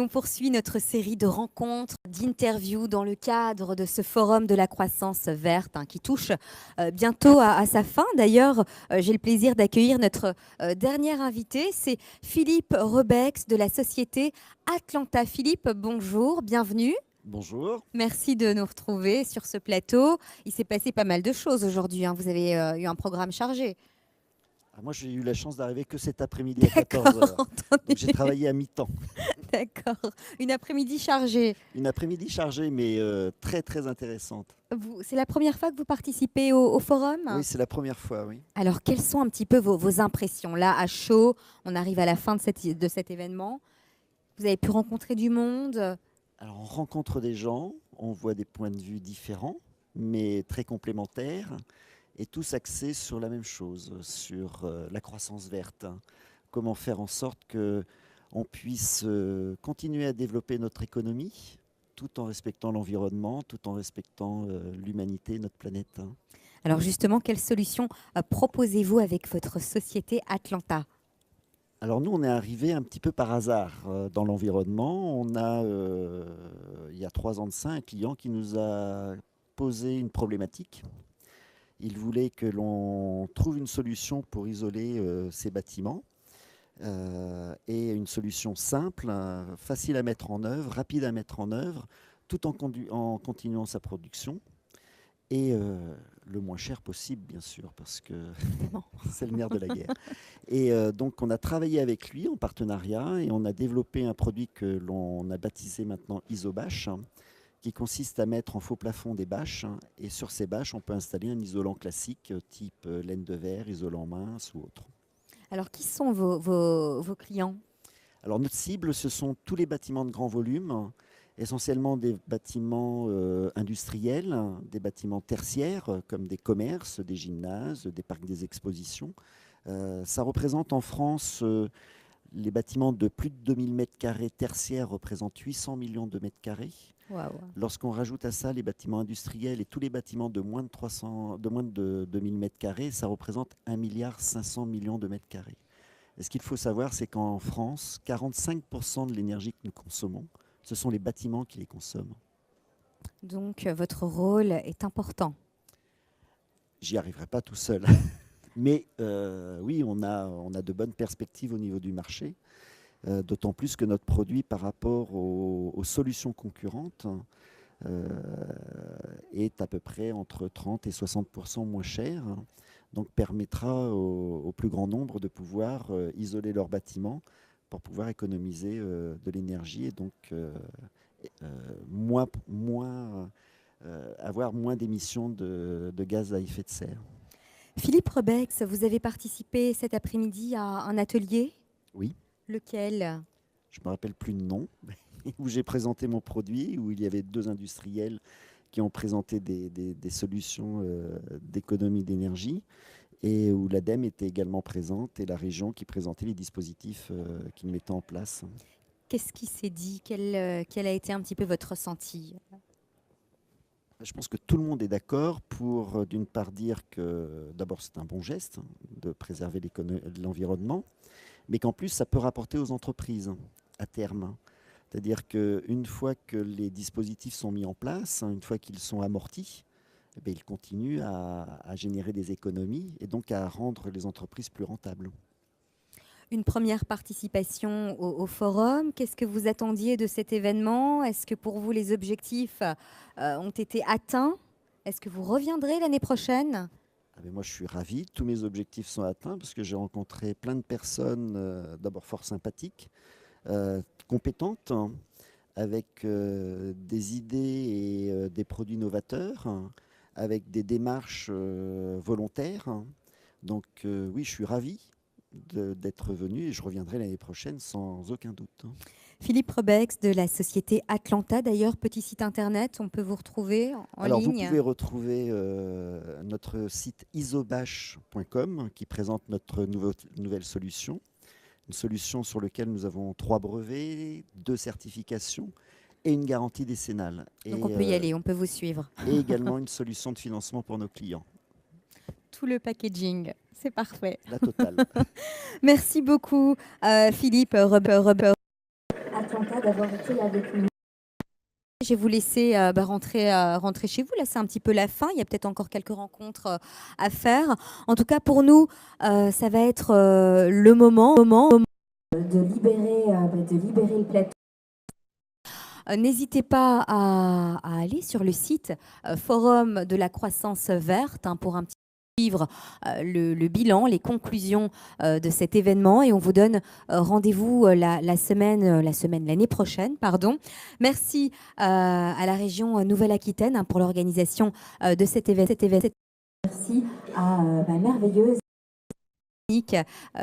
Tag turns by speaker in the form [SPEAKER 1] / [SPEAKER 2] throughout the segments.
[SPEAKER 1] On poursuit notre série de rencontres, d'interviews dans le cadre de ce forum de la croissance verte qui touche bientôt à sa fin. D'ailleurs, j'ai le plaisir d'accueillir notre dernier invité, c'est Philippe Rebex de la société Atlanta. Philippe, bonjour, bienvenue.
[SPEAKER 2] Bonjour.
[SPEAKER 1] Merci de nous retrouver sur ce plateau. Il s'est passé pas mal de choses aujourd'hui. Vous avez eu un programme chargé.
[SPEAKER 2] Moi, j'ai eu la chance d'arriver que cet après-midi à
[SPEAKER 1] D'accord,
[SPEAKER 2] 14 heures.
[SPEAKER 1] entendu.
[SPEAKER 2] Donc, j'ai travaillé à mi-temps.
[SPEAKER 1] D'accord. Une après-midi chargée.
[SPEAKER 2] Une après-midi chargée, mais très, très intéressante.
[SPEAKER 1] C'est la première fois que vous participez au forum?
[SPEAKER 2] Oui, c'est la première fois, oui.
[SPEAKER 1] Alors, quelles sont un petit peu vos impressions? Là, à chaud, on arrive à la fin de cet événement. Vous avez pu rencontrer du monde?
[SPEAKER 2] Alors, on rencontre des gens, on voit des points de vue différents, mais très complémentaires, et tous axés sur la même chose, sur la croissance verte. Comment faire en sorte qu'on puisse continuer à développer notre économie, tout en respectant l'environnement, tout en respectant l'humanité, notre planète.
[SPEAKER 1] Alors justement, quelles solutions proposez-vous avec votre société Atlanta?
[SPEAKER 2] Alors nous, on est arrivé un petit peu par hasard dans l'environnement. On a, il y a 3 ans de ça, un client qui nous a posé une problématique. Il voulait que l'on trouve une solution pour isoler ces bâtiments et une solution simple, facile à mettre en œuvre, rapide à mettre en œuvre, tout en continuant sa production. Et le moins cher possible, bien sûr, parce que c'est le nerf de la guerre. Et donc, on a travaillé avec lui en partenariat et on a développé un produit que l'on a baptisé maintenant IsoBâche, qui consiste à mettre en faux plafond des bâches. Et sur ces bâches, on peut installer un isolant classique, type laine de verre, isolant mince ou autre.
[SPEAKER 1] Alors, qui sont vos clients?
[SPEAKER 2] Alors, notre cible, ce sont tous les bâtiments de grand volume, essentiellement des bâtiments industriels, des bâtiments tertiaires comme des commerces, des gymnases, des parcs des expositions. Ça représente en France, les bâtiments de plus de 2000 m² tertiaires représentent 800 millions de mètres carrés.
[SPEAKER 1] Wow.
[SPEAKER 2] Lorsqu'on rajoute à ça les bâtiments industriels et tous les bâtiments de moins de 2000 m², ça représente 1,5 milliard de mètres carrés. Et ce qu'il faut savoir, c'est qu'en France, 45% de l'énergie que nous consommons, ce sont les bâtiments qui les consomment.
[SPEAKER 1] Donc, votre rôle est important.
[SPEAKER 2] J'y arriverai pas tout seul. Mais oui, on a de bonnes perspectives au niveau du marché, d'autant plus que notre produit, par rapport aux solutions concurrentes, est à peu près entre 30 et 60% moins cher, donc permettra au plus grand nombre de pouvoir isoler leurs bâtiments pour pouvoir économiser de l'énergie et donc avoir moins d'émissions de gaz à effet de serre.
[SPEAKER 1] Philippe Rebex, vous avez participé cet après-midi à un atelier?
[SPEAKER 2] Oui.
[SPEAKER 1] Lequel?
[SPEAKER 2] Je ne me rappelle plus le nom, où j'ai présenté mon produit, où il y avait 2 industriels qui ont présenté des solutions d'économie d'énergie et où l'ADEME était également présente et la région qui présentait les dispositifs qu'ils mettaient en place.
[SPEAKER 1] Qu'est-ce qui s'est dit? Quel a été un petit peu votre ressenti?
[SPEAKER 2] Je pense que tout le monde est d'accord pour, d'une part, dire que d'abord c'est un bon geste de préserver l'environnement, mais qu'en plus ça peut rapporter aux entreprises à terme. C'est-à-dire qu'une fois que les dispositifs sont mis en place, une fois qu'ils sont amortis, eh bien, ils continuent à générer des économies et donc à rendre les entreprises plus rentables.
[SPEAKER 1] Une première participation au forum. Qu'est-ce que vous attendiez de cet événement? Est-ce que pour vous, les objectifs ont été atteints? Est-ce que vous reviendrez l'année prochaine?
[SPEAKER 2] Moi, je suis ravi. Tous mes objectifs sont atteints parce que j'ai rencontré plein de personnes, d'abord fort sympathiques, compétentes, avec des idées et des produits novateurs, avec des démarches volontaires. Donc oui, je suis ravi d'être venu et je reviendrai l'année prochaine sans aucun doute.
[SPEAKER 1] Philippe Rebex de la société Atlanta, d'ailleurs, petit site internet, on peut vous retrouver en
[SPEAKER 2] Alors,
[SPEAKER 1] ligne?
[SPEAKER 2] vous pouvez retrouver notre site isobâche.com qui présente notre nouvelle solution. Une solution sur laquelle nous avons 3 brevets, 2 certifications et une garantie décennale.
[SPEAKER 1] Donc on peut y aller, on peut vous suivre.
[SPEAKER 2] Et également une solution de financement pour nos clients.
[SPEAKER 1] Tout le packaging, c'est parfait.
[SPEAKER 2] La totale.
[SPEAKER 1] Merci beaucoup Philippe Rebex. Atlanta d'avoir été avec nous. Je vais vous laisser rentrer chez vous. Là, c'est un petit peu la fin. Il y a peut-être encore quelques rencontres à faire. En tout cas, pour nous, ça va être le moment de libérer le plateau. N'hésitez pas à aller sur le site Forum de la croissance verte pour un petit suivre le bilan, les conclusions de cet événement, et on vous donne rendez-vous l'année prochaine. Pardon. Merci à la région Nouvelle-Aquitaine pour l'organisation de cet événement. Merci à ma merveilleuse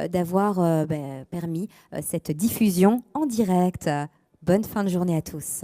[SPEAKER 1] d'avoir permis cette diffusion en direct. Bonne fin de journée à tous.